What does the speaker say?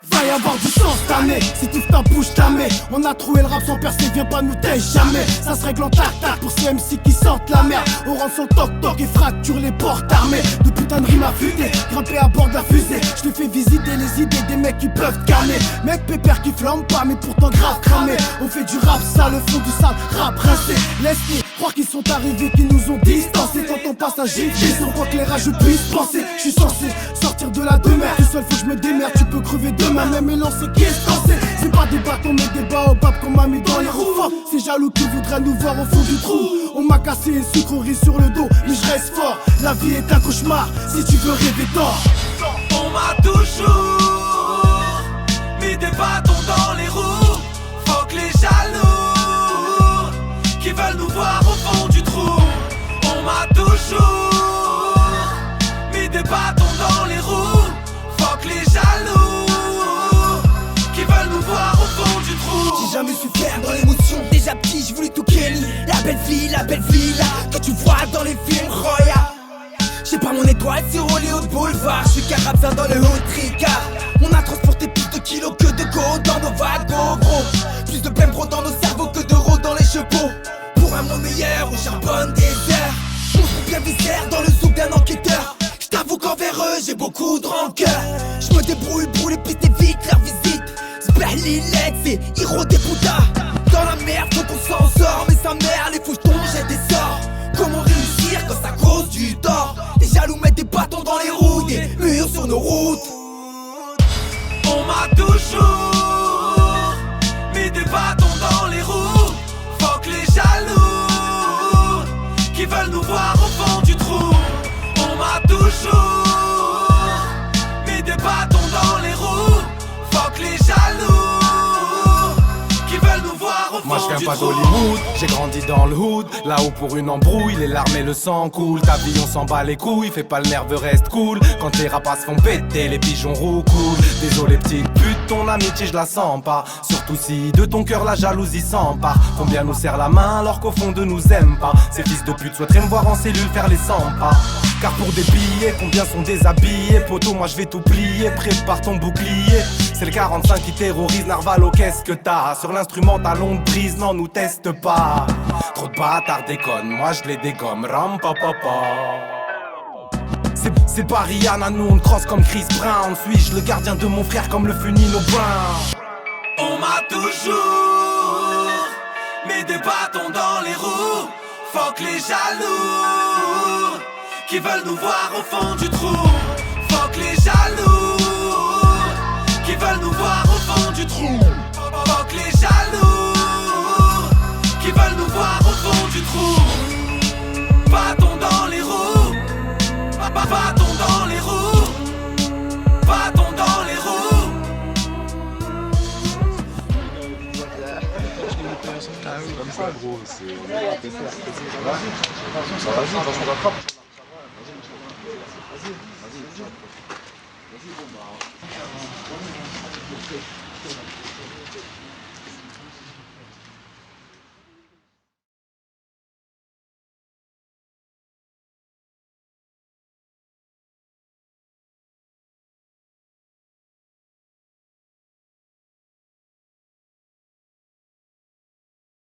Va y avoir du sens cette année, si tu ta bouche tamée. On a trouvé le rap sans percer, viens pas nous taire jamais. Ça se règle en tac-tac pour ces MC qui sortent la merde. On rentre son toc-toc et fracture les portes armées. De putain de rimes affûtées, grimper à bord de la fusée. Je te fais visiter les idées des mecs qui peuvent calmer. Mec pépère qui flambe pas mais pourtant grave cramé. On fait du rap sale, le fond du sale, rap rincé. Laisse-les croire qu'ils sont arrivés, qu'ils nous ont distancés. Quand on passe à gifle, ils ont pas que les rageux puissent penser. Je suis censé sortir de la demeure, tout seul faut que je me démerde. Tu peux crever demain, même et lancer qui est censé. C'est pas des bâtons mais des baobabs qu'on m'a mis dans les roues. C'est jaloux qui voudraient nous voir au fond du trou. On m'a cassé une sucrerie sur le dos, mais je reste fort. La vie est un cauchemar, si tu veux rêver tort. On m'a toujours mis des bâtons dans les roues. Fuck les jaloux qui veulent nous voir au fond du trou. On m'a toujours mis des bâtons dans les roues. Fuck les jaloux qui veulent nous voir au fond du trou. J'ai jamais su faire dans l'émotion. Déjà petit, j'ai voulu tout Kenny. La belle fille là, que tu vois dans les films Roya. J'ai pas mon étoile sur Hollywood Boulevard. J'suis carabin dans le haut tricard. On a transporté plus de kilos que de go dans nos wagons gros. Plus de blême dans nos cerveaux que d'euros dans les chevaux. Pour un monde meilleur, on charbonne des heures. On trouve bien viscère dans le zouk d'un enquêteur. J't'avoue qu'envers eux, j'ai beaucoup de rancœur. J'me débrouille pour les pistes et vite leur visite. Sperlilette, c'est Hiro des Bouddhas. Dans la merde, faut qu'on s'en sort. Mais sa mère, les fauchetons jettent des sorts. Comment réussir quand ça cause du tort? Les jaloux mettent des bâtons dans les roues, des murs sur nos routes. On m'a toujours mis des bâtons dans les roues. Fuck les jaloux qui veulent nous voir au fond du trou. On m'a toujours mis des bâtons dans les roues. Fuck les jaloux qui veulent nous voir au fond du trou. Moi je viens pas d'Hollywood, j'ai grandi dans le hood. Là-haut pour une embrouille, les larmes et le sang coulent. Ta vie on s'en bat les couilles, fais pas le nerveux, reste cool. Quand les rapaces font péter, les pigeons roucoulent. Désolé petite pute, ton amitié je la sens pas. Surtout si de ton cœur la jalousie s'empare. Combien nous serre la main alors qu'au fond de nous aiment pas. Ces fils de pute souhaiteraient me voir en cellule faire les 100 pas. Car pour des billets, combien sont déshabillés? Poto, moi je vais tout plier, prépare ton bouclier. C'est le 45 qui terrorise Narvalo, qu'est-ce que t'as? Sur l'instrumental on te brise, non nous teste pas. Trop de bâtards déconnent, moi je les dégomme, ram pa pa pa. C'est pas Rihanna, nous on crosse comme Chris Brown. Suis-je le gardien de mon frère comme le fut Nino Brown? On m'a toujours mis des bâtons dans les roues. Fuck les jaloux qui veulent nous voir au fond du trou. Fuck les jaloux qui veulent nous voir au fond du trou. Fuck les jaloux qui veulent nous voir au fond du trou. Bâton dans les roues. Bâton dans les roues. Bâton dans les roues. Comme ça, gros, c'est. Vas-y, on rattrape. Vas-y.